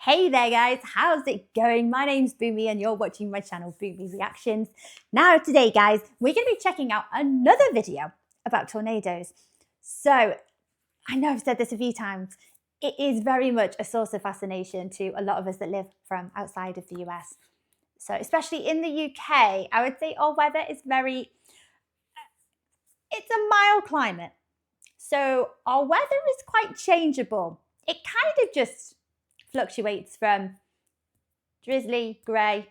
Hey there guys, how's it going? My name's Boomy and you're watching my channel Boomy Reactions. Now today guys, we're going to be checking out another video about tornadoes. So, I know I've said this a few times, it is very much a source of fascination to a lot of us that live from outside of the US. So especially in the UK, I would say our weather is it's a mild climate. So our weather is quite changeable. It kind of just fluctuates from drizzly, grey,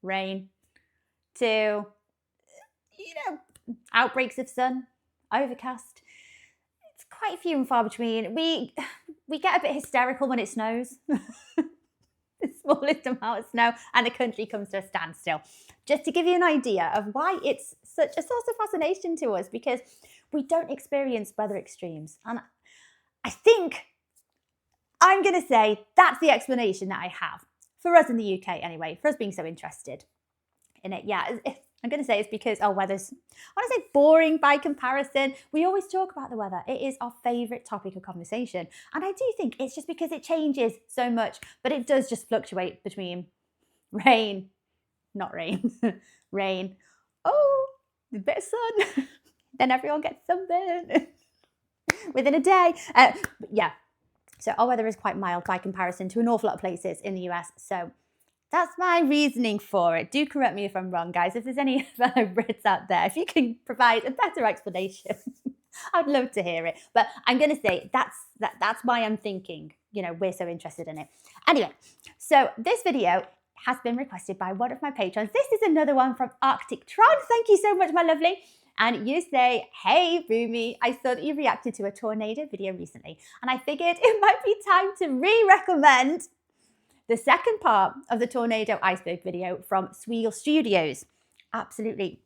rain to, outbreaks of sun, overcast. It's quite few and far between. We get a bit hysterical when it snows. The smallest amount of snow and the country comes to a standstill. Just to give you an idea of why it's such a source of fascination to us, because we don't experience weather extremes. And I think I'm going to say that's the explanation that I have for us in the UK anyway, for us being so interested in it. Yeah, I'm going to say it's because our weather's, I want to say, boring by comparison. We always talk about the weather. It is our favourite topic of conversation. And I do think it's just because it changes so much, but it does just fluctuate between rain, not rain, rain, oh, a bit of sun, then everyone gets sunburned within a day. Yeah. So our weather is quite mild by comparison to an awful lot of places in the US. So that's my reasoning for it. Do correct me if I'm wrong, guys. If there's any fellow Brits out there, if you can provide a better explanation, I'd love to hear it. But I'm going to say that's why I'm thinking, we're so interested in it. Anyway, so this video has been requested by one of my patrons. This is another one from Arctic Tron. Thank you so much, my lovely. And you say, hey, Boomy, I saw that you reacted to a tornado video recently, and I figured it might be time to re-recommend the second part of the tornado iceberg video from Sweel Studios. Absolutely.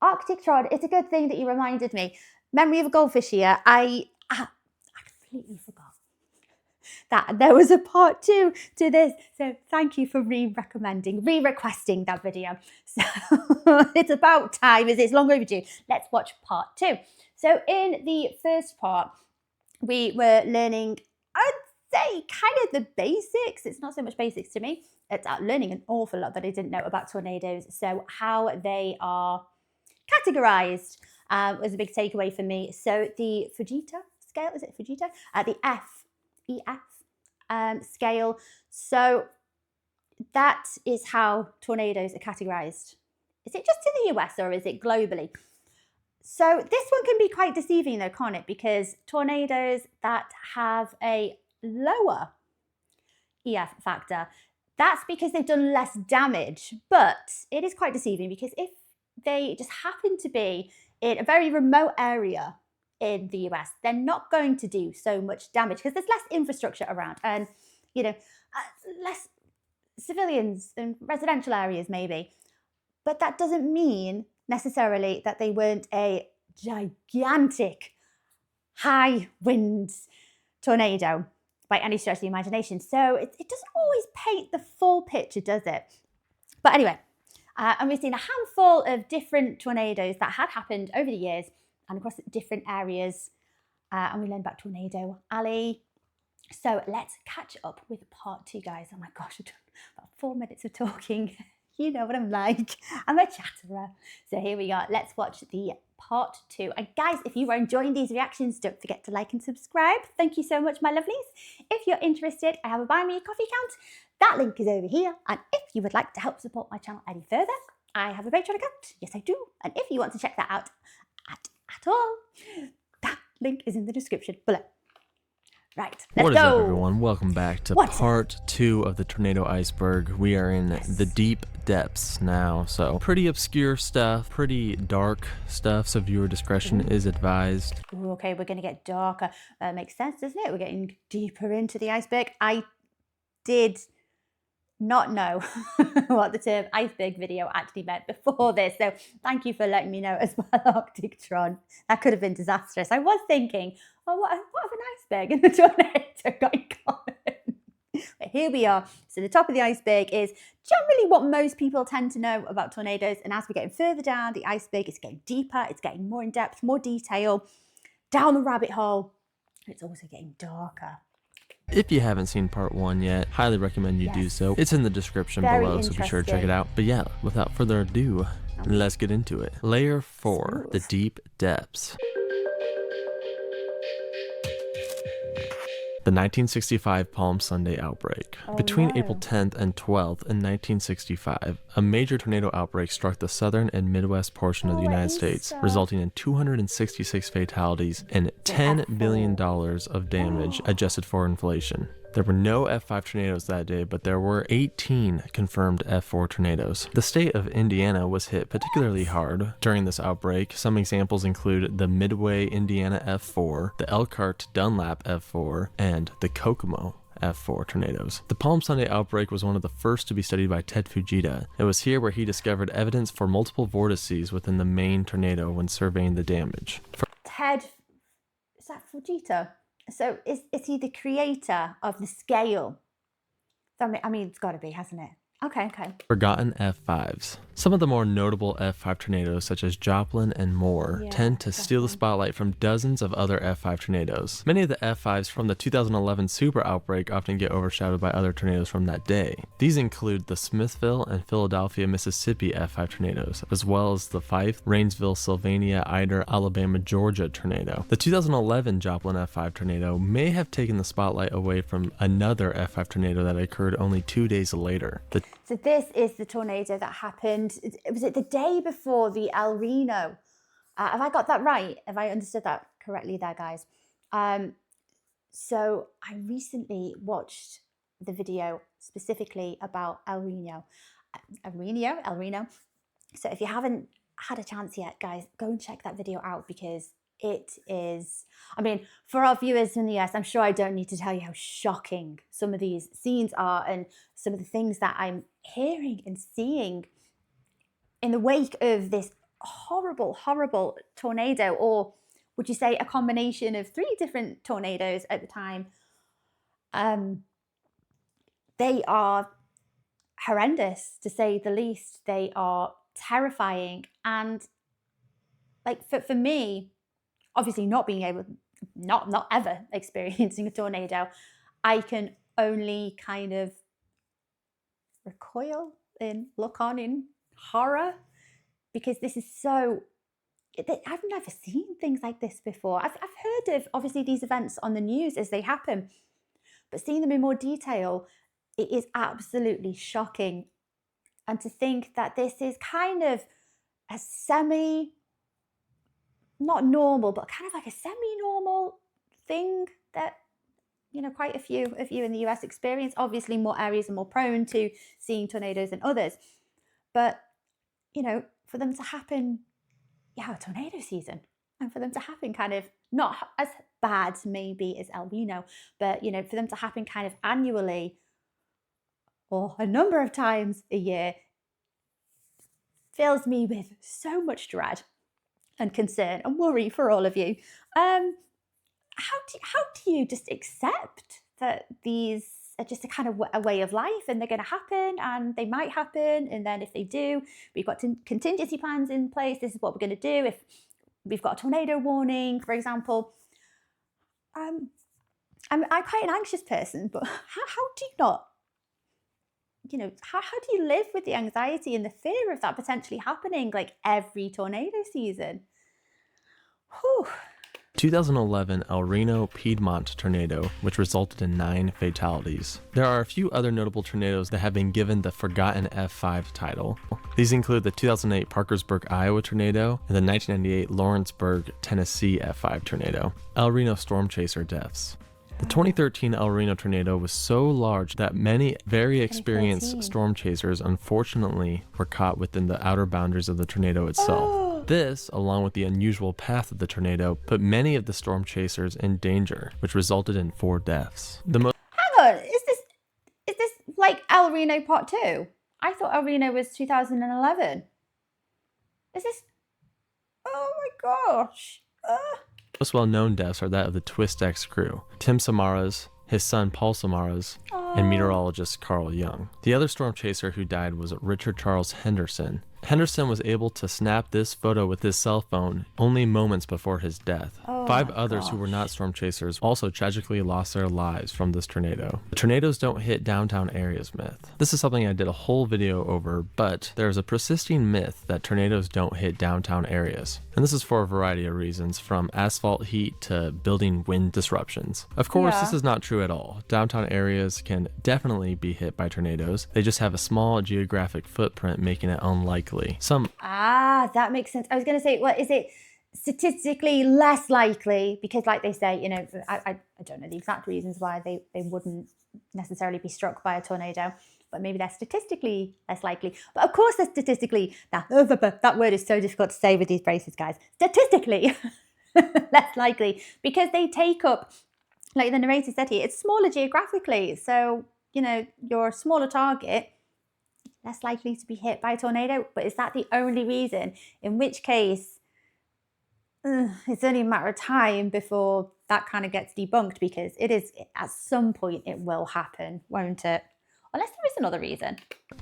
Arctic Tron, it's a good thing that you reminded me. Memory of a goldfish here. I completely forgot that there was a part 2 to this. So thank you for re-requesting that video. So it's about time, it's long overdue. Let's watch part 2. So in the first part, we were learning, I'd say, kind of the basics. It's not so much basics to me. It's learning an awful lot that I didn't know about tornadoes. So how they are categorized was a big takeaway for me. So the Fujita scale, is it Fujita? The EF scale. So that is how tornadoes are categorized. Is it just in the US or is it globally? So this one can be quite deceiving though, can't it? Because tornadoes that have a lower EF factor, that's because they've done less damage. But it is quite deceiving because if they just happen to be in a very remote area in the US, they're not going to do so much damage because there's less infrastructure around and, less civilians and residential areas maybe. But that doesn't mean necessarily that they weren't a gigantic high winds tornado by any stretch of the imagination. So it doesn't always paint the full picture, does it? But anyway, and we've seen a handful of different tornadoes that had happened over the years and across different areas. And we learned about Tornado Alley. So let's catch up with part 2, guys. Oh my gosh, I've done about 4 minutes of talking. You know what I'm like. I'm a chatterer. So here we are. Let's watch the part 2. And guys, if you are enjoying these reactions, don't forget to like and subscribe. Thank you so much, my lovelies. If you're interested, I have a Buy Me a Coffee account. That link is over here. And if you would like to help support my channel any further, I have a Patreon account. Yes, I do. And if you want to check that out at all, that link is in the description below. Right, let's go. What is up, everyone? Welcome back to part 2 of the tornado iceberg. We are in the deep depths now, so pretty obscure stuff, pretty dark stuff, so viewer discretion is advised. Ooh, okay, we're going to get darker. That makes sense, doesn't it? We're getting deeper into the iceberg. I did not know what the term iceberg video actually meant before this, so thank you for letting me know as well, Arctic Tron. That could have been disastrous. I was thinking, oh, what if an iceberg and a tornado got in common? But here we are. So the top of the iceberg is generally what most people tend to know about tornadoes, and as we're getting further down the iceberg, it's getting deeper, it's getting more in depth, more detail, down the rabbit hole. It's also getting darker. If you haven't seen part 1 yet, highly recommend you do so. It's in the description Very below, so be sure to check it out. But yeah, without further ado, let's get into it. Layer 4, the deep depths. The 1965 Palm Sunday outbreak. Between April 10th and 12th in 1965, a major tornado outbreak struck the southern and Midwest portion of the United States, resulting in 266 fatalities and $10 billion of damage adjusted for inflation. There were no F5 tornadoes that day, but there were 18 confirmed F4 tornadoes. The state of Indiana was hit particularly hard during this outbreak. Some examples include the Midway, Indiana F4, the Elkhart Dunlap F4, and the Kokomo F4 tornadoes. The Palm Sunday outbreak was one of the first to be studied by Ted Fujita. It was here where he discovered evidence for multiple vortices within the main tornado when surveying the damage. Ted, is that Fujita? So is he the creator of the scale? I mean, it's got to be, hasn't it? Okay. Forgotten F5s. Some of the more notable F5 tornadoes, such as Joplin and Moore, tend to steal the spotlight from dozens of other F5 tornadoes. Many of the F5s from the 2011 super outbreak often get overshadowed by other tornadoes from that day. These include the Smithville and Philadelphia, Mississippi F5 tornadoes, as well as the Fife, Rainsville, Sylvania, Ider, Alabama, Georgia tornado. The 2011 Joplin F5 tornado may have taken the spotlight away from another F5 tornado that occurred only 2 days later. So this is the tornado that happened, was it the day before the El Reno? Have I got that right? Have I understood that correctly there, guys? So I recently watched the video specifically about El Reno. So if you haven't had a chance yet, guys, go and check that video out, because it is, I mean, for our viewers in the US, I'm sure I don't need to tell you how shocking some of these scenes are and some of the things that I'm hearing and seeing in the wake of this horrible, horrible tornado, or would you say a combination of 3 different tornadoes at the time. They are horrendous, to say the least. They are terrifying. And like for me, obviously not being able, not ever experiencing a tornado, I can only kind of recoil and look on in horror, because this is so, I've never seen things like this before. I've heard of, obviously, these events on the news as they happen, but seeing them in more detail, it is absolutely shocking. And to think that this is kind of a not normal, but kind of like a semi-normal thing that, you know, quite a few of you in the US experience. Obviously, more areas are more prone to seeing tornadoes than others. But, you know, for them to happen, a tornado season, and for them to happen kind of not as bad maybe as El Reno, but, you know, for them to happen kind of annually or a number of times a year fills me with so much dread and concern and worry for all of you. How do you just accept that these are just a kind of a way of life, and they're going to happen, and they might happen, and then if they do, we've got contingency plans in place. This is what we're going to do if we've got a tornado warning, for example. I'm quite an anxious person, but how do you not, you know, how do you live with the anxiety and the fear of that potentially happening like every tornado season? Whew. 2011 El Reno Piedmont tornado, which resulted in 9 fatalities. There are a few other notable tornadoes that have been given the Forgotten F5 title. These include the 2008 Parkersburg, Iowa tornado and the 1998 Lawrenceburg, Tennessee F5 tornado. El Reno storm chaser deaths. The 2013 El Reno tornado was so large that many very experienced storm chasers unfortunately were caught within the outer boundaries of the tornado itself. This, along with the unusual path of the tornado, put many of the storm chasers in danger, which resulted in 4 deaths. Hang on, is this like El Reno Part 2? I thought El Reno was 2011. Is this? Oh my gosh. Most well-known deaths are that of the Twist X crew, Tim Samaras, his son Paul Samaras, and meteorologist Carl Young. The other storm chaser who died was Richard Charles Henderson. Henderson was able to snap this photo with his cell phone only moments before his death. Oh 5 my others who were not gosh. storm chasers also tragically lost their lives from this tornado. The tornadoes don't hit downtown areas myth. This is something I did a whole video over, but there is a persisting myth that tornadoes don't hit downtown areas. And this is for a variety of reasons, from asphalt heat to building wind disruptions. Of course, this is not true at all. Downtown areas can definitely be hit by tornadoes. They just have a small geographic footprint, making it unlikely. That makes sense. I was going to say, well, is it statistically less likely? Because like they say, you know, I don't know the exact reasons why they wouldn't necessarily be struck by a tornado, but maybe they're statistically less likely. But of course they're statistically, that word is so difficult to say with these braces, guys. Statistically less likely, because they take up, like the narrator said here, it's smaller geographically. So, you know, you're a smaller target, less likely to be hit by a tornado. But is that the only reason? In which case, it's only a matter of time before that kind of gets debunked, because it is, at some point it will happen, won't it? Unless there is another reason.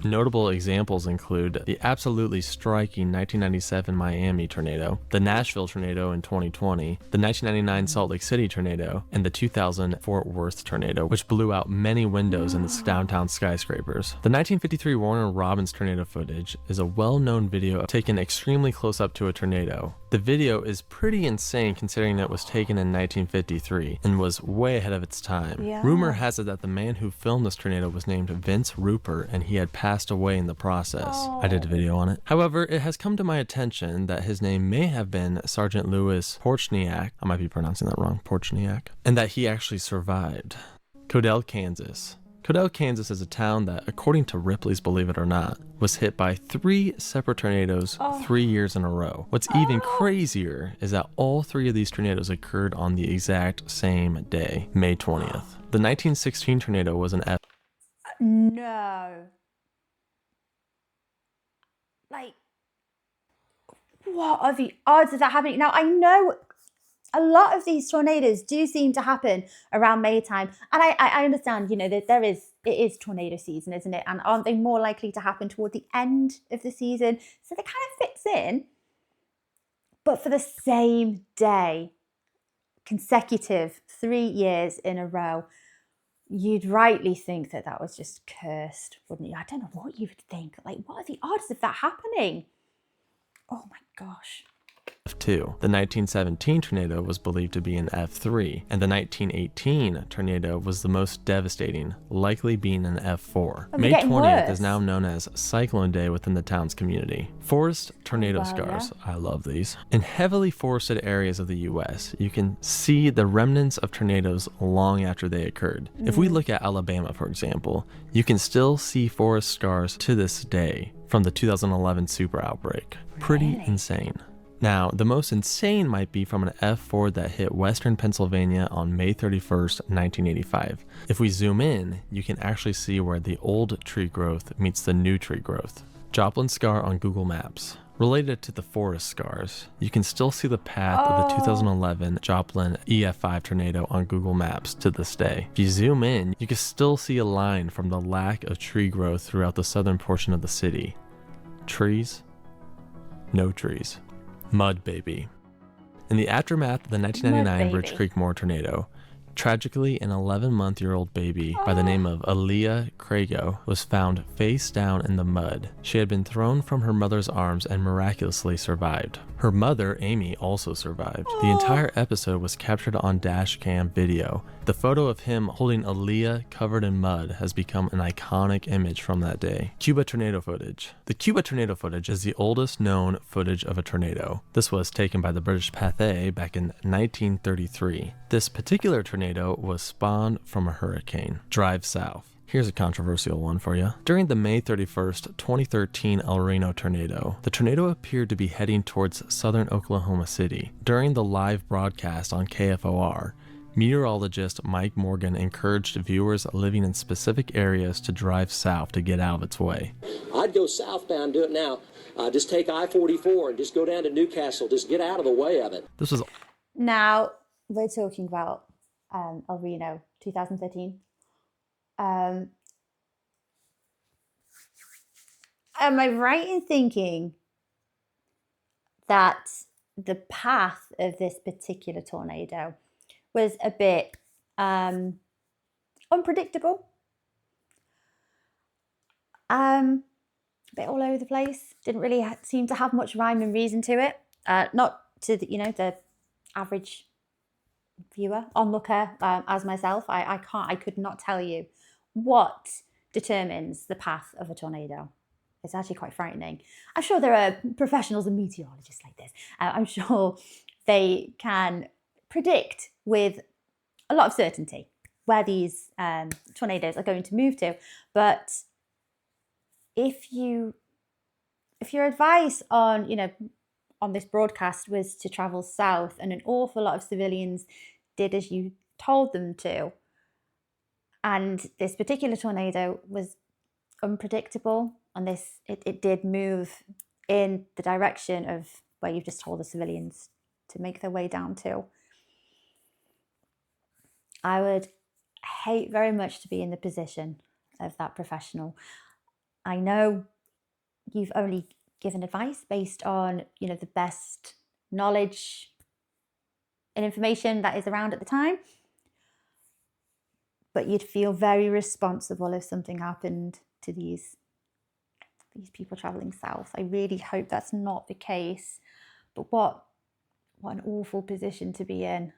Notable examples include the absolutely striking 1997 Miami tornado, the Nashville tornado in 2020, the 1999 Salt Lake City tornado, and the 2000 Fort Worth tornado, which blew out many windows in its downtown skyscrapers. The 1953 Warner Robins tornado footage is a well-known video taken extremely close up to a tornado. The video is pretty insane considering it was taken in 1953 and was way ahead of its time. Yeah. Rumor has it that the man who filmed this tornado was named Vince Rupert, and he had passed away in the process. I did a video on it. However, it has come to my attention that his name may have been Sergeant Louis Porchniak, I might be pronouncing that wrong, Porchniak, and that he actually survived. Codell, Kansas. Codell, Kansas is a town that, according to Ripley's Believe It or Not, was hit by 3 separate tornadoes 3 years in a row. What's even crazier is that all 3 of these tornadoes occurred on the exact same day, May 20th. The 1916 tornado was an F. No. Like, what are the odds of that happening? Now, I know a lot of these tornadoes do seem to happen around May time. And I understand, you know, that it is tornado season, isn't it? And aren't they more likely to happen toward the end of the season? So they kind of fits in. But for the same day, consecutive 3 years in a row, you'd rightly think that that was just cursed, wouldn't you? I don't know what you would think. Like, what are the odds of that happening? Oh my gosh. F2. The 1917 tornado was believed to be an F3, and the 1918 tornado was the most devastating, likely being an F4. May 20th is now known as Cyclone Day within the town's community. Forest tornado scars. Yeah. I love these. In heavily forested areas of the US, you can see the remnants of tornadoes long after they occurred. If we look at Alabama, for example, you can still see forest scars to this day from the 2011 super outbreak. Pretty insane. Now, the most insane might be from an F4 that hit western Pennsylvania on May 31st, 1985. If we zoom in, you can actually see where the old tree growth meets the new tree growth. Joplin scar on Google Maps. Related to the forest scars, you can still see the path of the 2011 Joplin EF5 tornado on Google Maps to this day. If you zoom in, you can still see a line from the lack of tree growth throughout the southern portion of the city. Trees? No trees. Mud baby. In the aftermath of the 1999 Rich Creek Moor tornado, tragically an 11-month-old baby by the name of Aaliyah Crago was found face down in the mud. She had been thrown from her mother's arms and miraculously survived. Her mother, Amy, also survived. The entire episode was captured on dash cam video. The photo of him holding Aaliyah covered in mud has become an iconic image from that day. Cuba tornado footage. The Cuba tornado footage is the oldest known footage of a tornado. This was taken by the British Pathé back in 1933. This particular tornado was spawned from a hurricane. Drive south. Here's a controversial one for you. During the May 31st, 2013 El Reno tornado, the tornado appeared to be heading towards southern Oklahoma City. During the live broadcast on KFOR, meteorologist Mike Morgan encouraged viewers living in specific areas to drive south to get out of its way. I'd go southbound, do it now. Just take I-44 and just go down to Newcastle. Just get out of the way of it. This was... Now, we're talking about El Reno 2013. Am I right in thinking that the path of this particular tornado was a bit unpredictable? A bit all over the place. Didn't really seem to have much rhyme and reason to it. Not to the average viewer, onlooker, as myself. I could not tell you what determines the path of a tornado. It's actually quite frightening. I'm sure there are professionals and meteorologists like this. I'm sure they can predict with a lot of certainty where these tornadoes are going to move to. But if your advice on this broadcast was to travel south, and an awful lot of civilians did as you told them to, and this particular tornado was unpredictable, and it did move in the direction of where you've just told the civilians to make their way down to, I would hate very much to be in the position of that professional. I know you've only given advice based on the best knowledge and information that is around at the time, but you'd feel very responsible if something happened to these people traveling south. I really hope that's not the case, but what an awful position to be in.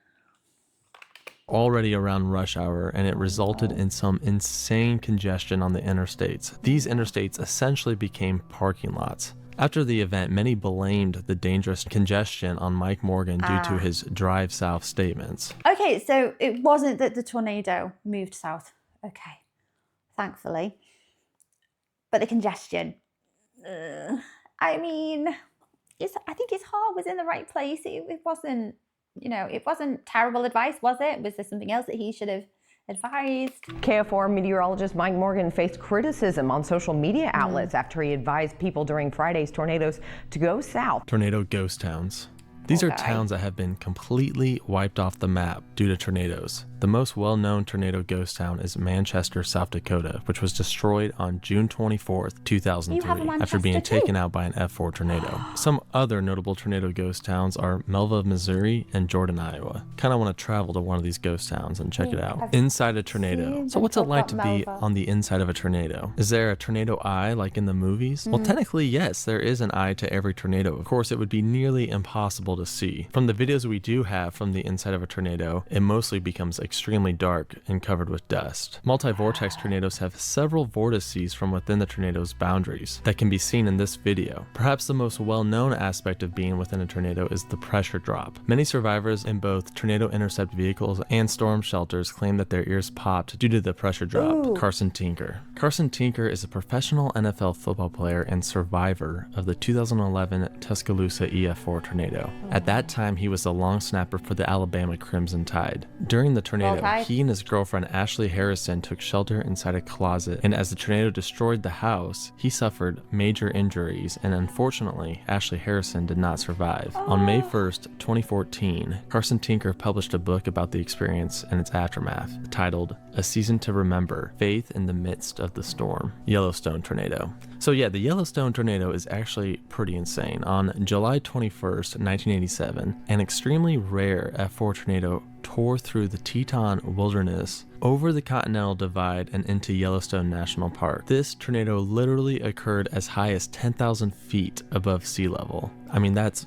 Already around rush hour, and it resulted in some insane congestion on the interstates. These interstates essentially became parking lots. After the event, many blamed the dangerous congestion on Mike Morgan due to his drive south statements. Okay, so it wasn't that the tornado moved south. Okay, thankfully. But the congestion, I mean, I think his heart was in the right place. It wasn't, it wasn't terrible advice, was it? Was there something else that he should have advised? KFOR meteorologist Mike Morgan faced criticism on social media outlets after he advised people during Friday's tornadoes to go south. Tornado ghost towns. These are towns that have been completely wiped off the map due to tornadoes. The most well-known tornado ghost town is Manchester, South Dakota, which was destroyed on June 24th, 2003, after being taken out by an F4 tornado. Some other notable tornado ghost towns are Melva, Missouri, and Jordan, Iowa. Kind of want to travel to one of these ghost towns and check it out. Inside a tornado. So what's it like to be on the inside of a tornado? Is there a tornado eye like in the movies? Well, technically, yes, there is an eye to every tornado. Of course, it would be nearly impossible to see. From the videos we do have from the inside of a tornado, it mostly becomes extremely dark and covered with dust. Multi-vortex tornadoes have several vortices from within the tornado's boundaries that can be seen in this video. Perhaps the most well-known aspect of being within a tornado is the pressure drop. Many survivors in both tornado intercept vehicles and storm shelters claim that their ears popped due to the pressure drop. Ooh. Carson Tinker. Carson Tinker is a professional NFL football player and survivor of the 2011 Tuscaloosa EF4 tornado. At that time, he was the long snapper for the Alabama Crimson Tide. During the tornado, he and his girlfriend Ashley Harrison took shelter inside a closet, and as the tornado destroyed the house, he suffered major injuries, and unfortunately, Ashley Harrison did not survive. On May 1st, 2014, Carson Tinker published a book about the experience and its aftermath, titled A Season to Remember: Faith in the Midst of the Storm. Yellowstone tornado. So yeah, the Yellowstone tornado is actually pretty insane. On July 21st, 1987, an extremely rare F4 tornado tore through the Teton Wilderness, over the Continental Divide, and into Yellowstone National Park. This tornado literally occurred as high as 10,000 feet above sea level. I mean, that's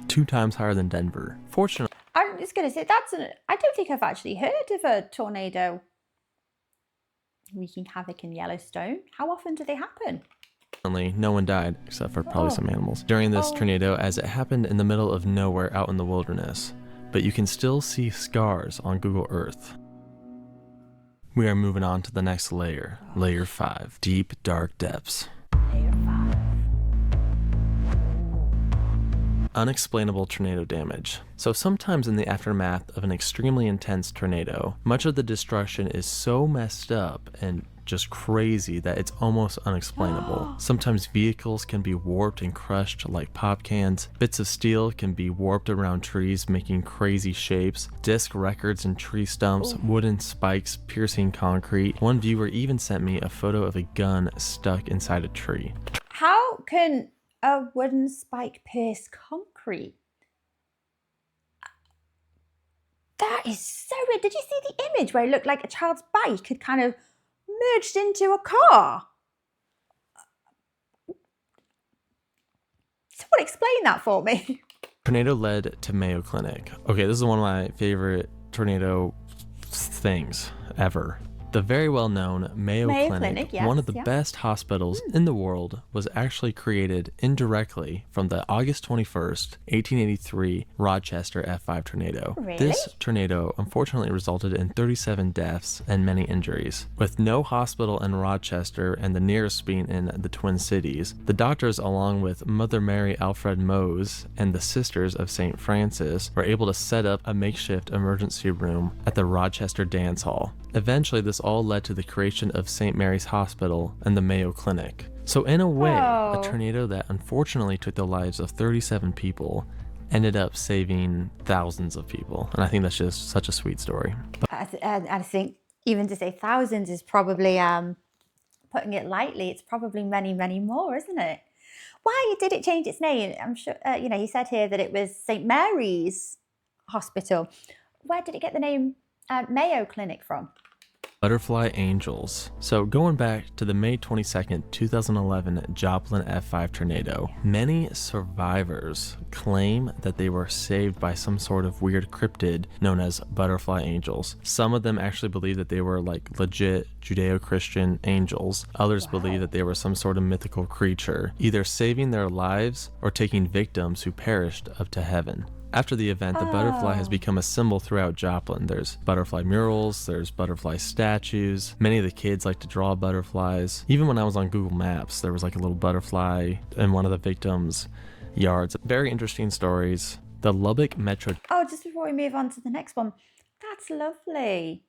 2 times higher than Denver. Fortunately, I'm just going to say, I don't think I've actually heard of a tornado wreaking havoc in Yellowstone. How often do they happen? no one died, except for probably some animals, during this tornado, as it happened in the middle of nowhere out in the wilderness. But you can still see scars on Google Earth. We are moving on to the next layer, layer 5, deep dark depths. Layer 5. Unexplainable tornado damage. So sometimes in the aftermath of an extremely intense tornado, much of the destruction is so messed up and just crazy that it's almost unexplainable. Sometimes vehicles can be warped and crushed like pop cans. Bits of steel can be warped around trees, making crazy shapes. Disc records and tree stumps, wooden spikes piercing concrete. One viewer even sent me a photo of a gun stuck inside a tree. How can a wooden spike pierce concrete? That is so weird. Did you see the image where it looked like a child's bike had kind of merged into a car? Someone explain that for me. Tornado led to Mayo Clinic. Okay, this is one of my favorite tornado things ever. The very well-known Mayo Clinic, yes, one of the best hospitals in the world, was actually created indirectly from the August 21st, 1883 Rochester F5 tornado. Really? This tornado unfortunately resulted in 37 deaths and many injuries. With no hospital in Rochester and the nearest being in the Twin Cities, the doctors, along with Mother Mary Alfred Mose and the Sisters of St. Francis, were able to set up a makeshift emergency room at the Rochester Dance Hall. Eventually, this all led to the creation of St. Mary's Hospital and the Mayo Clinic. So in a way, a tornado that unfortunately took the lives of 37 people ended up saving thousands of people. And I think that's just such a sweet story. I think even to say thousands is probably putting it lightly. It's probably many, many more, isn't it? Why did it change its name? I'm sure, you said here that it was St. Mary's Hospital. Where did it get the name Mayo Clinic from? Butterfly angels. So going back to the May 22nd, 2011 Joplin F5 tornado, many survivors claim that they were saved by some sort of weird cryptid known as butterfly angels. Some of them actually believe that they were like legit Judeo-Christian angels. Others believe that they were some sort of mythical creature, either saving their lives or taking victims who perished up to heaven. After the event, the butterfly has become a symbol throughout Joplin. There's butterfly murals, there's butterfly statues. Many of the kids like to draw butterflies. Even when I was on Google Maps, there was like a little butterfly in one of the victims' yards. Very interesting stories. The Lubbock Metro... Oh, just before we move on to the next one, that's lovely.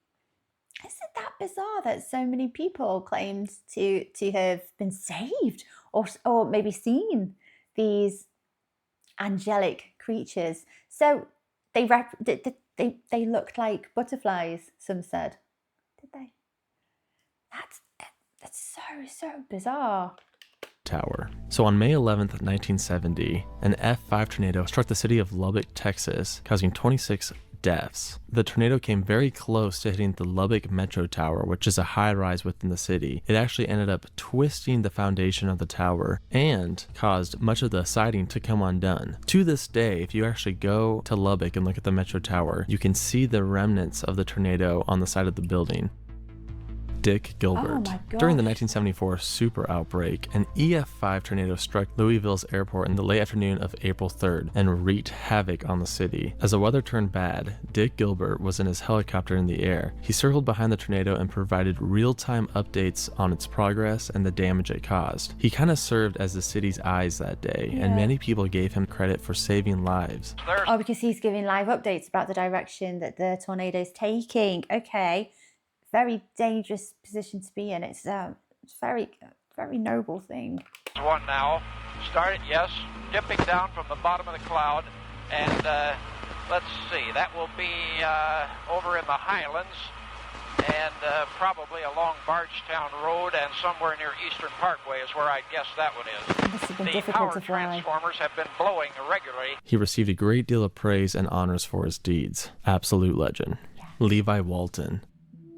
Isn't that bizarre that so many people claimed to have been saved or maybe seen these angelic creatures? So they looked like butterflies, some said. Did they? That's so bizarre. Tower. So on May 11th, 1970, an F5 tornado struck the city of Lubbock, Texas, causing 26 deaths. The tornado came very close to hitting the Lubbock Metro Tower, which is a high-rise within the city. It actually ended up twisting the foundation of the tower and caused much of the siding to come undone. To this day, if you actually go to Lubbock and look at the Metro Tower, you can see the remnants of the tornado on the side of the building. Dick Gilbert. Oh my gosh. During the 1974 super outbreak, an EF5 tornado struck Louisville's airport in the late afternoon of April 3rd and wreaked havoc on the city. As the weather turned bad, Dick Gilbert was in his helicopter in the air. He circled behind the tornado and provided real-time updates on its progress and the damage it caused. He kind of served as the city's eyes that day, and many people gave him credit for saving lives. Oh, because he's giving live updates about the direction that the tornado's taking. Okay. Very dangerous position to be in. It's very noble thing. One now. Started, yes. Dipping down from the bottom of the cloud. And let's see. That will be over in the Highlands and probably along Bardstown Road and somewhere near Eastern Parkway is where I guess that one is. This has been The difficult power to fly. transformers have been blowing irregularly. He received a great deal of praise and honors for his deeds. Absolute legend. Levi Walton.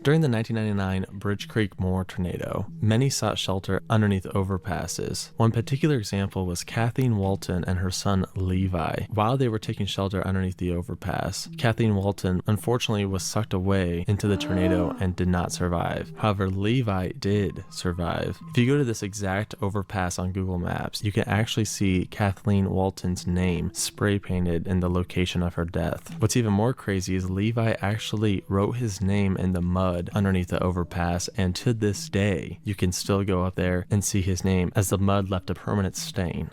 During the 1999 Bridge Creek Moor tornado, many sought shelter underneath overpasses. One particular example was Kathleen Walton and her son Levi. While they were taking shelter underneath the overpass, Kathleen Walton unfortunately was sucked away into the tornado and did not survive. However, Levi did survive. If you go to this exact overpass on Google Maps, you can actually see Kathleen Walton's name spray painted in the location of her death. What's even more crazy is Levi actually wrote his name in the mud underneath the overpass, and to this day you can still go up there and see his name as the mud left a permanent stain.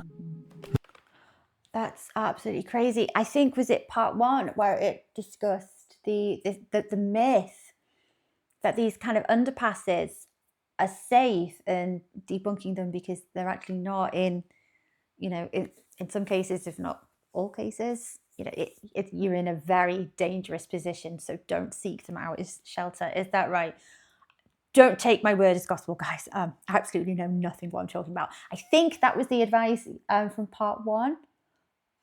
That's absolutely crazy. I think, was it part 1 where it discussed the myth that these kind of underpasses are safe, and debunking them because they're actually not in some cases, if not all cases. You're in a very dangerous position, so don't seek them out as shelter. Is that right? don't take my word as gospel, guys. I absolutely know nothing what I'm talking about. I think that was the advice from part 1.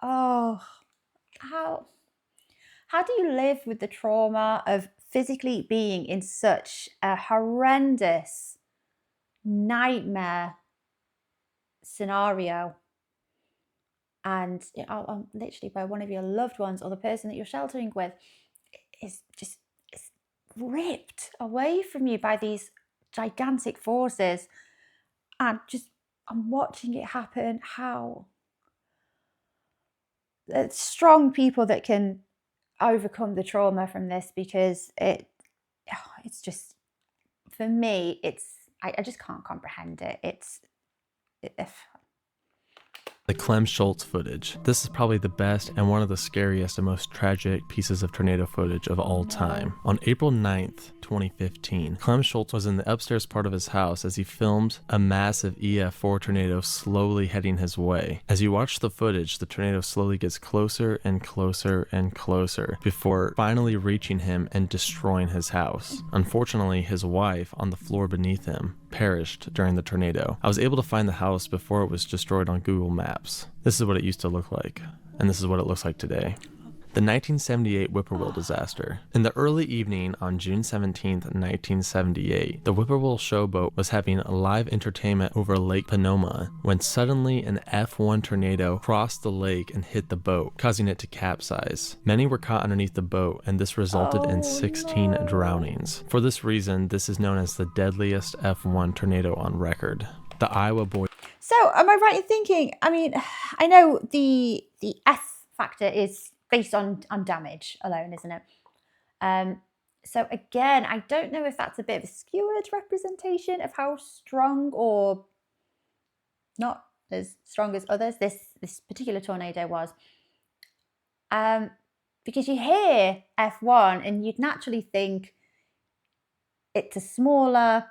Oh, how do you live with the trauma of physically being in such a horrendous nightmare scenario, and literally by one of your loved ones or the person that you're sheltering with is ripped away from you by these gigantic forces, and just I'm watching it happen. How strong people that can overcome the trauma from this, because it's just, for me, I just can't comprehend it. The Clem Schultz footage. This is probably the best and one of the scariest and most tragic pieces of tornado footage of all time. On April 9th, 2015, Clem Schultz was in the upstairs part of his house as he filmed a massive EF4 tornado slowly heading his way. As you watch the footage, the tornado slowly gets closer and closer and closer before finally reaching him and destroying his house. Unfortunately, his wife, on the floor beneath him, perished during the tornado. I was able to find the house before it was destroyed on Google Maps. This is what it used to look like, and this is what it looks like today. The 1978 Whippoorwill disaster. In the early evening on June 17, 1978, the Whippoorwill showboat was having a live entertainment over Lake Sonoma when suddenly an F1 tornado crossed the lake and hit the boat, causing it to capsize. Many were caught underneath the boat, and this resulted in 16 drownings. For this reason, this is known as the deadliest F1 tornado on record. The Iowa boy. So, am I right in thinking? I mean, I know the F factor is based on damage alone, isn't it? So again, I don't know if that's a bit of a skewed representation of how strong or not as strong as others this particular tornado was. Because you hear F1 and you'd naturally think it's a smaller,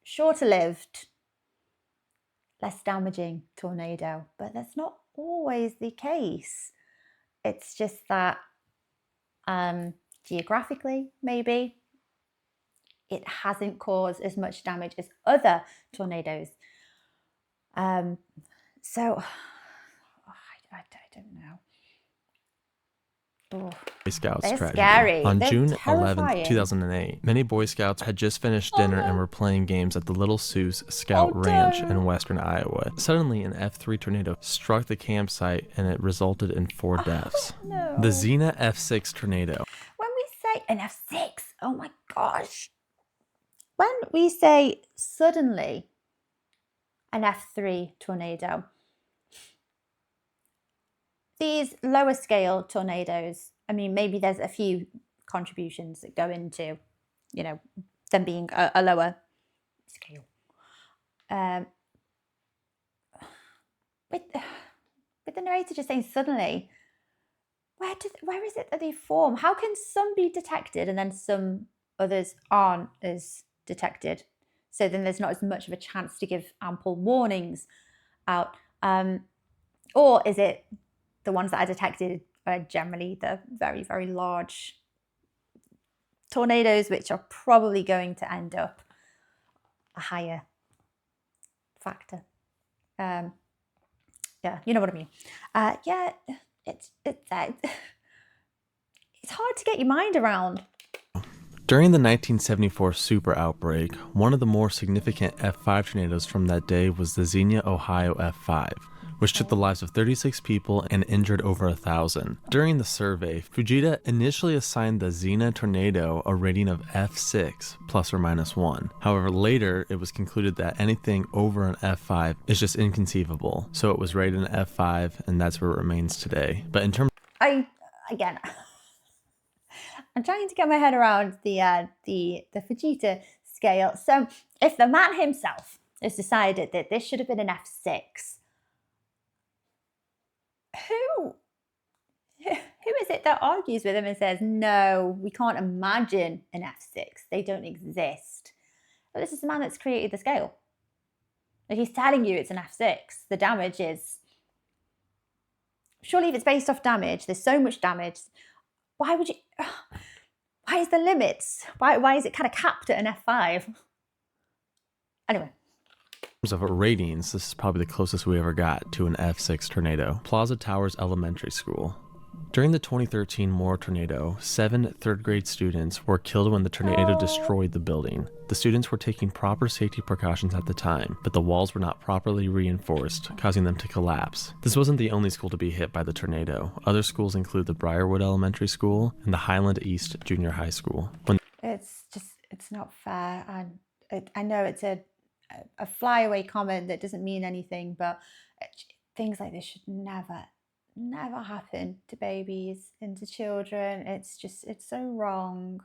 shorter lived, less damaging tornado, but that's not always the case. It's just that geographically, maybe, it hasn't caused as much damage as other tornadoes. So, I don't know. Oh, Boy Scouts they're tragedy. scary. On They're June terrifying. 11th, 2008, many Boy Scouts had just finished dinner and were playing games at the Little Seuss Scout Ranch in western Iowa. Suddenly, an F3 tornado struck the campsite and it resulted in 4 deaths. No. The Xena F6 tornado. When we say an F6, oh my gosh. When we say suddenly an F3 tornado, these lower scale tornadoes, I mean, maybe there's a few contributions that go into, them being a lower scale. With the narrator just saying suddenly, where is it that they form? How can some be detected and then some others aren't as detected? So then there's not as much of a chance to give ample warnings out. Or is it the ones that are detected are generally the very, very large tornadoes, which are probably going to end up a higher factor? Yeah, you know what I mean. Yeah, it's hard to get your mind around. During the 1974 super outbreak, one of the more significant F5 tornadoes from that day was the Xenia, Ohio F5, which took the lives of 36 people and injured over 1,000. During the survey, Fujita initially assigned the Xena tornado a rating of F6 plus or minus 1. However, later it was concluded that anything over an F5 is just inconceivable. So it was rated an F5, and that's where it remains today. But in terms I'm trying to get my head around the Fujita scale. So if the man himself has decided that this should have been an F6, who is it that argues with him and says, no, we can't imagine an F6. They don't exist. But this is the man that's created the scale. If he's telling you it's an F6, the damage is... Surely if it's based off damage, there's so much damage. Why would why is there limits? Why is it kind of capped at an F5? Anyway. In terms of ratings, this is probably the closest we ever got to an F6 tornado. Plaza Towers Elementary School. During the 2013 Moore tornado, 7 third-grade students were killed when the tornado destroyed the building. The students were taking proper safety precautions at the time, but the walls were not properly reinforced, causing them to collapse. This wasn't the only school to be hit by the tornado. Other schools include the Briarwood Elementary School and the Highland East Junior High School. It's not fair. And I know it's a flyaway comment that doesn't mean anything, but things like this should never happen to babies and to children. It's so wrong,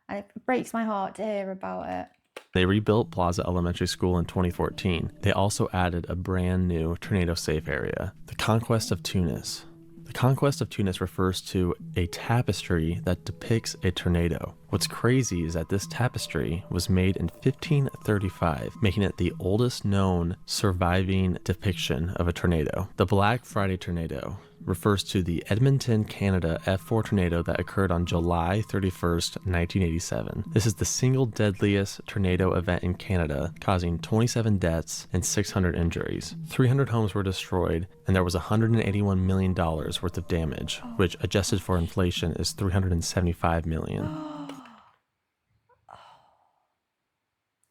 and it breaks my heart to hear about it. They rebuilt Plaza Elementary School in 2014. They also added a brand new tornado safe area. The Conquest of Tunis. The Conquest of Tunis refers to a tapestry that depicts a tornado. What's crazy is that this tapestry was made in 1535, making it the oldest known surviving depiction of a tornado. The Black Friday tornado refers to the Edmonton, Canada F4 tornado that occurred on July 31st, 1987. This is the single deadliest tornado event in Canada, causing 27 deaths and 600 injuries. 300 homes were destroyed, and there was $181 million worth of damage, which adjusted for inflation is $375 million.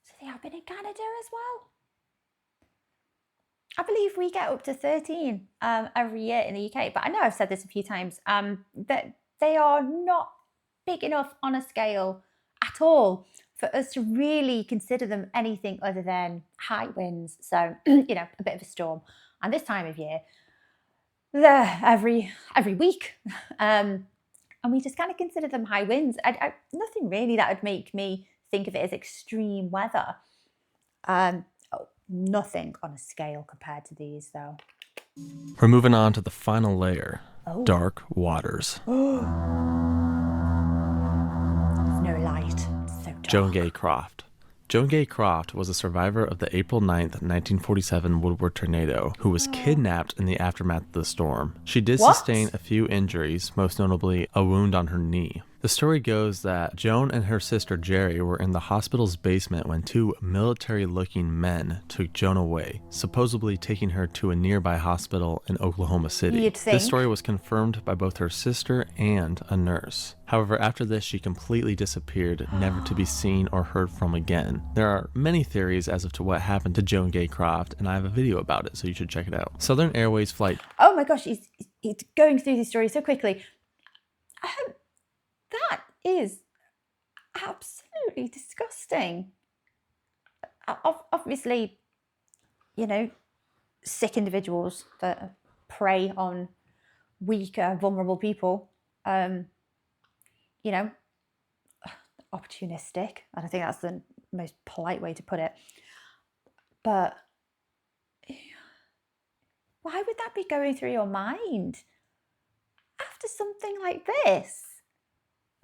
So they happen in Canada as well? I believe we get up to 13 every year in the UK, but I know I've said this a few times, that they are not big enough on a scale at all for us to really consider them anything other than high winds. So, a bit of a storm. And this time of year, they're every week. And we just kind of consider them high winds. Nothing really that would make me think of it as extreme weather. Nothing on a scale compared to these, though. We're moving on to the final layer, dark waters. There's no light. It's so dark. Joan Gay Croft. Joan Gay Croft was a survivor of the April 9th, 1947 Woodward tornado who was kidnapped in the aftermath of the storm. She did sustain a few injuries, most notably a wound on her knee. The story goes that Joan and her sister Jerry were in the hospital's basement when 2 military-looking men took Joan away, supposedly taking her to a nearby hospital in Oklahoma City. This story was confirmed by both her sister and a nurse. However, after this, she completely disappeared, never to be seen or heard from again. There are many theories as to what happened to Joan Gay Croft, and I have a video about it, so you should check it out. Southern Airways flight... Oh my gosh, he's going through this story so quickly. That is absolutely disgusting. Obviously, sick individuals that prey on weaker, vulnerable people, opportunistic. And I think that's the most polite way to put it. But why would that be going through your mind after something like this?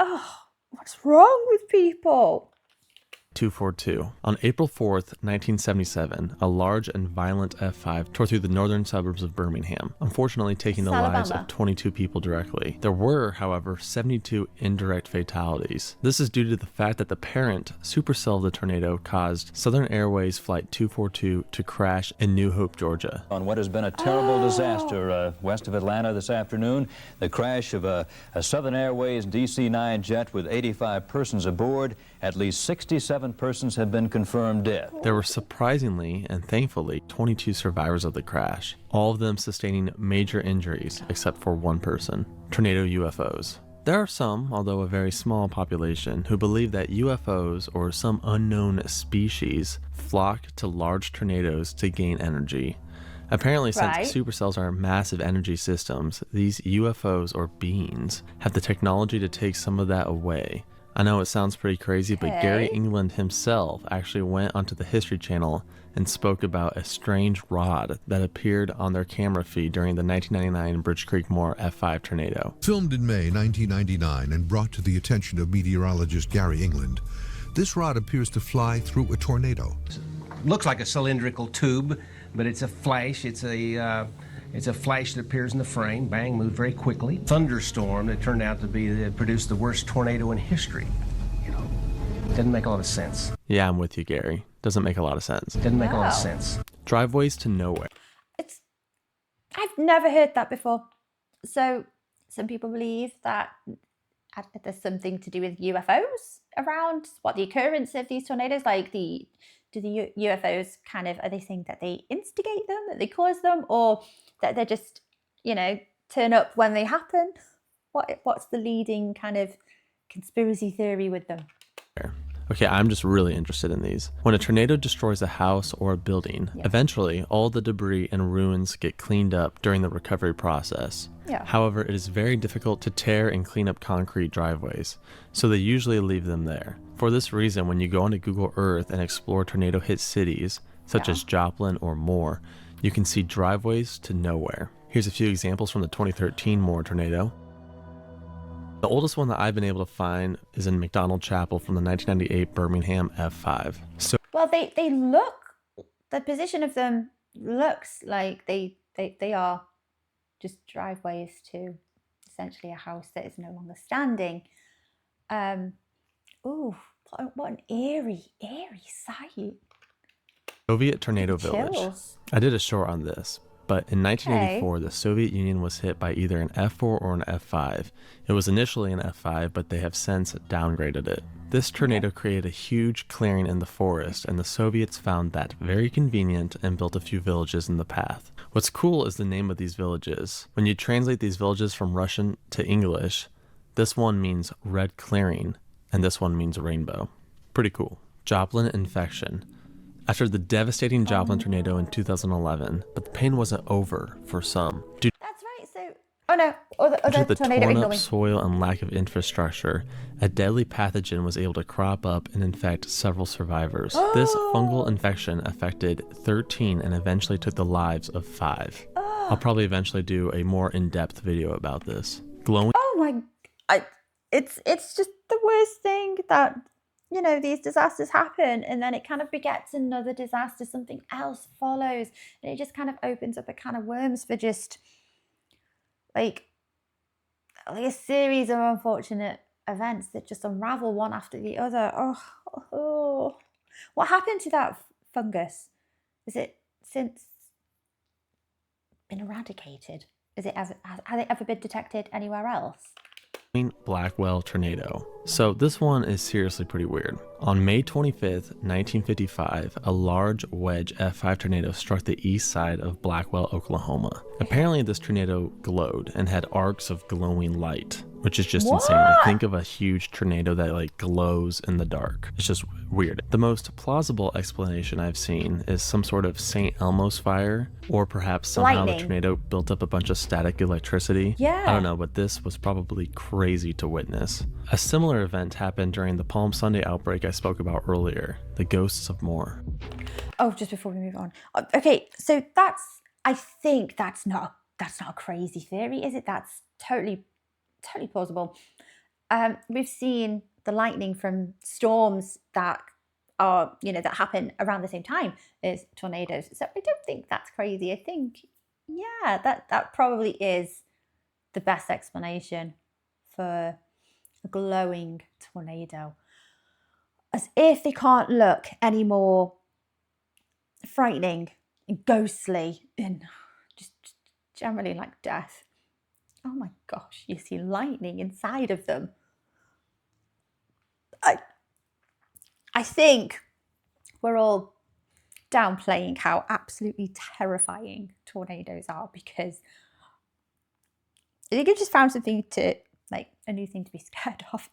Oh, what's wrong with people? 242. On April 4th, 1977, a large and violent F5 tore through the northern suburbs of Birmingham, unfortunately taking the lives of 22 people directly. There were, however, 72 indirect fatalities. This is due to the fact that the parent supercell of the tornado caused Southern Airways Flight 242 to crash in New Hope, Georgia. On what has been a terrible disaster west of Atlanta this afternoon, the crash of a Southern Airways DC-9 jet with 85 persons aboard. At least 67 persons have been confirmed dead. There were surprisingly and thankfully 22 survivors of the crash, all of them sustaining major injuries except for one person. Tornado UFOs. There are some, although a very small population, who believe that UFOs or some unknown species flock to large tornadoes to gain energy. Apparently, since supercells are massive energy systems, these UFOs or beings have the technology to take some of that away. I know it sounds pretty crazy, but Gary England himself actually went onto the History Channel and spoke about a strange rod that appeared on their camera feed during the 1999 Bridge Creek Moore F5 tornado. Filmed in May 1999 and brought to the attention of meteorologist Gary England, this rod appears to fly through a tornado. Looks like a cylindrical tube, but it's a flash. It's a It's a flash that appears in the frame, bang, moved very quickly. Thunderstorm that turned out to produce the worst tornado in history. You know, didn't make a lot of sense. Yeah, I'm with you, Gary. Doesn't make a lot of sense. Didn't make a lot of sense. Driveways to nowhere. I've never heard that before. So some people believe that there's something to do with UFOs around the occurrence of these tornadoes. Like do the UFOs kind of, are they saying that they instigate them, that they cause them, or that they're just, turn up when they happen? What's the leading kind of conspiracy theory with them? Okay, I'm just really interested in these. When a tornado destroys a house or a building, eventually all the debris and ruins get cleaned up during the recovery process. Yeah. However, it is very difficult to tear and clean up concrete driveways, so they usually leave them there. For this reason, when you go onto Google Earth and explore tornado-hit cities, such as Joplin or Moore, you can see driveways to nowhere. Here's a few examples from the 2013 Moore tornado. The oldest one that I've been able to find is in McDonald Chapel from the 1998 Birmingham F5. Well, they look, the position of them looks like they are just driveways to essentially a house that is no longer standing. Ooh, what an eerie sight. Soviet Tornado Chills. Village. I did a short on this, but in 1984, the Soviet Union was hit by either an F4 or an F5. It was initially an F5, but they have since downgraded it. This tornado created a huge clearing in the forest, and the Soviets found that very convenient and built a few villages in the path. What's cool is the name of these villages. When you translate these villages from Russian to English, this one means red clearing, and this one means rainbow. Pretty cool. Joplin infection. After the devastating Joplin tornado in 2011, but the pain wasn't over for some. Due That's right. So, to the tornado torn up incoming. soil and lack of infrastructure, a deadly pathogen was able to crop up and infect several survivors. This fungal infection affected 13 and eventually took the lives of 5. I'll probably eventually do a more in-depth video about this. Glowing. Oh my! It's just the worst thing that, these disasters happen, and then it kind of begets another disaster. Something else follows, and it just kind of opens up a can of worms for just like a series of unfortunate events that just unravel one after the other. Oh. What happened to that fungus? Is it since been eradicated? Has it ever been detected anywhere else? Blackwell tornado. So this one is seriously pretty weird. On May 25th, 1955, a large wedge F5 tornado struck the east side of Blackwell, Oklahoma. Apparently this tornado glowed and had arcs of glowing light, which is just insane. Like, think of a huge tornado that glows in the dark. It's just weird. The most plausible explanation I've seen is some sort of St. Elmo's fire, or perhaps somehow the tornado built up a bunch of static electricity. Yeah. I don't know, but this was probably crazy to witness. A similar event happened during the Palm Sunday outbreak I spoke about earlier, the ghosts of Moore. Oh, just before we move on. Okay, so I think that's not a crazy theory, is it? That's totally plausible. We've seen the lightning from storms that are, that happen around the same time as tornadoes. So I don't think that's crazy. I think, that probably is the best explanation for a glowing tornado. As if they can't look any more frightening and ghostly and just generally like death. Oh my gosh, you see lightning inside of them. I think we're all downplaying how absolutely terrifying tornadoes are, because I think I've just found something a new thing to be scared of.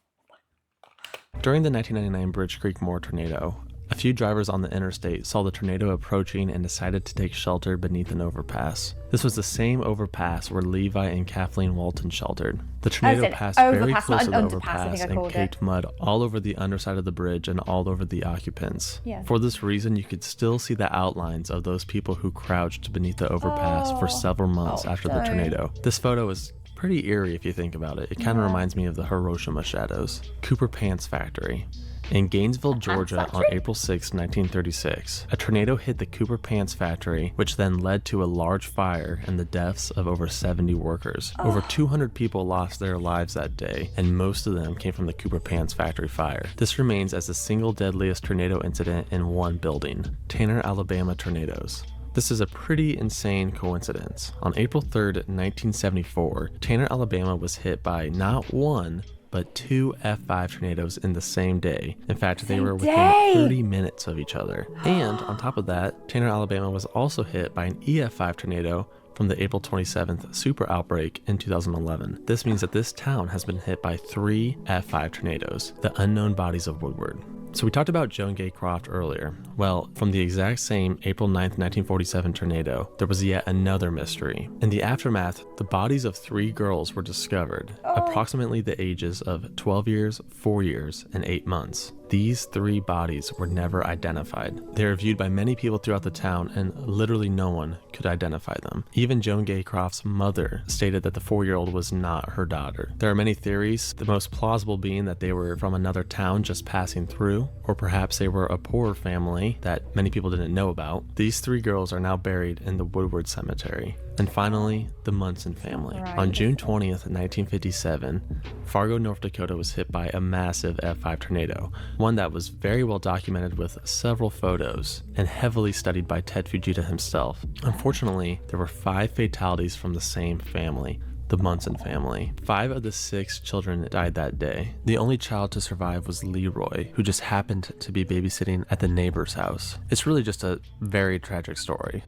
During the 1999 Bridge Creek Moore tornado, a few drivers on the interstate saw the tornado approaching and decided to take shelter beneath an overpass. This was the same overpass where Levi and Kathleen Walton sheltered. The tornado passed very close to the overpass and caked mud all over the underside of the bridge and all over the occupants. Yeah. For this reason, you could still see the outlines of those people who crouched beneath the overpass for several months after the tornado. This photo is pretty eerie if you think about it. It kind of reminds me of the Hiroshima shadows. Cooper Pants Factory. In Gainesville, Georgia, on April 6, 1936, a tornado hit the Cooper Pants factory, which then led to a large fire and the deaths of over 70 workers. Over 200 people lost their lives that day, and most of them came from the Cooper Pants factory fire. This remains as the single deadliest tornado incident in one building. Tanner, Alabama tornadoes. This is a pretty insane coincidence. On April 3rd, 1974, Tanner, Alabama was hit by not one, but 2 F5 tornadoes in the same day. In fact, they were within 30 minutes of each other. And on top of that, Tanner, Alabama was also hit by an EF5 tornado from the April 27th super outbreak in 2011. This means that this town has been hit by 3 F5 tornadoes, the unknown bodies of Woodward. So we talked about Joan Gay Croft earlier. Well, from the exact same April 9th, 1947 tornado, there was yet another mystery. In the aftermath, the bodies of 3 girls were discovered, approximately the ages of 12 years, 4 years, and 8 months. These 3 bodies were never identified. They are viewed by many people throughout the town, and literally no one could identify them. Even Joan Gay Croft's mother stated that the 4-year-old was not her daughter. There are many theories, the most plausible being that they were from another town just passing through, or perhaps they were a poorer family that many people didn't know about. These 3 girls are now buried in the Woodward Cemetery. And finally, the Munson family. On June 20th, 1957, Fargo, North Dakota was hit by a massive F5 tornado, one that was very well documented with several photos and heavily studied by Ted Fujita himself. Unfortunately, there were 5 fatalities from the same family, the Munson family. 5 of the 6 children died that day. The only child to survive was Leroy, who just happened to be babysitting at the neighbor's house. It's really just a very tragic story.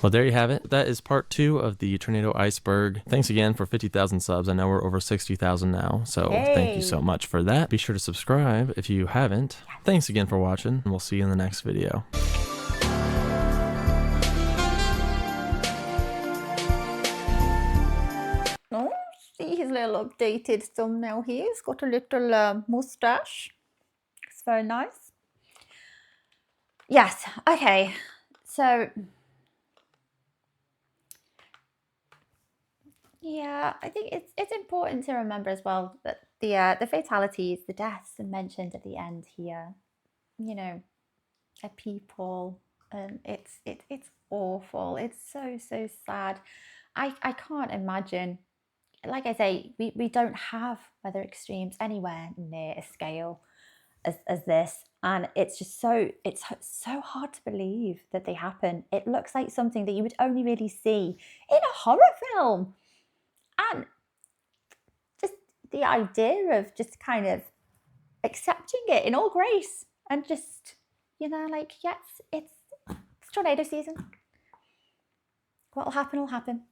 Well, there you have it. That is part 2 of the Tornado Iceberg. Thanks again for 50,000 subs. I know we're over 60,000 now, so thank you so much for that. Be sure to subscribe if you haven't. Thanks again for watching, and we'll see you in the next video. Oh, see his little updated thumbnail here. He's got a little mustache. It's very nice. Yes, okay. So yeah, I think it's important to remember as well that the fatalities, the deaths mentioned at the end here, you know, are people, and it's awful. It's so sad. I can't imagine. Like I say, we don't have weather extremes anywhere near a scale as this, and it's so hard to believe that they happen. It looks like something that you would only really see in a horror film. And just the idea of just kind of accepting it in all grace and just, you know, like, yes, it's tornado season. What'll happen will happen.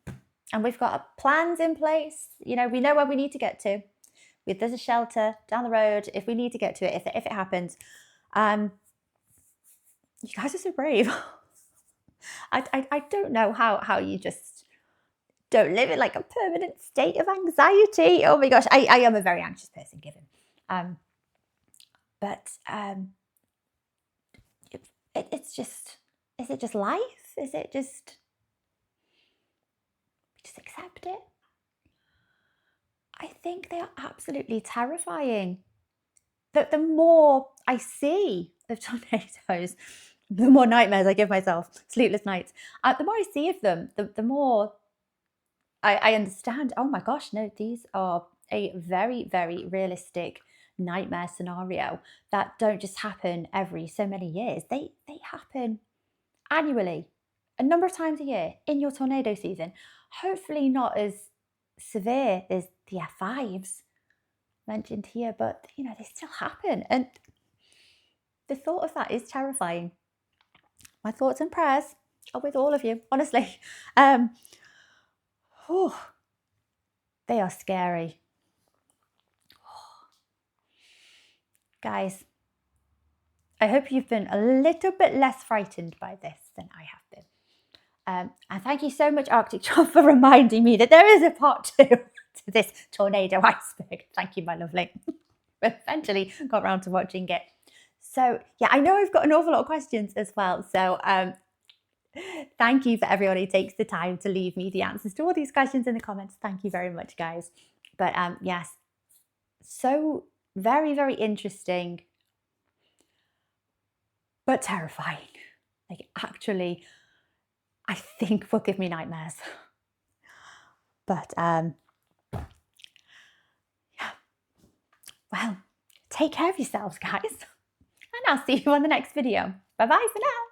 And we've got plans in place. You know, we know where we need to get to. There's a shelter down the road if we need to get to it, if it happens. You guys are so brave. I don't know how you just don't live in like a permanent state of anxiety. Oh my gosh, I am a very anxious person, given. It's just, is it just life? Is it just accept it? I think they are absolutely terrifying. The more I see of tornadoes, the more nightmares I give myself, sleepless nights. The more I see of them, the more I understand, oh my gosh, no, these are a very, very realistic nightmare scenario that don't just happen every so many years. They happen annually, a number of times a year in your tornado season. Hopefully not as severe as the F5s mentioned here, but you know, they still happen. And the thought of that is terrifying. My thoughts and prayers are with all of you, honestly. They are scary. Guys, I hope you've been a little bit less frightened by this than I have been. And thank you so much, Arctic John, for reminding me that there is a part 2 to this tornado iceberg. Thank you, my lovely. Eventually got around to watching it. So yeah, I know I've got an awful lot of questions as well. So Thank you for everyone who takes the time to leave me the answers to all these questions in the comments. Thank you very much, guys. But yes, so very, very interesting, but terrifying. Like, actually, I think will give me nightmares. But yeah, well, take care of yourselves, guys, and I'll see you on the next video. Bye bye for now.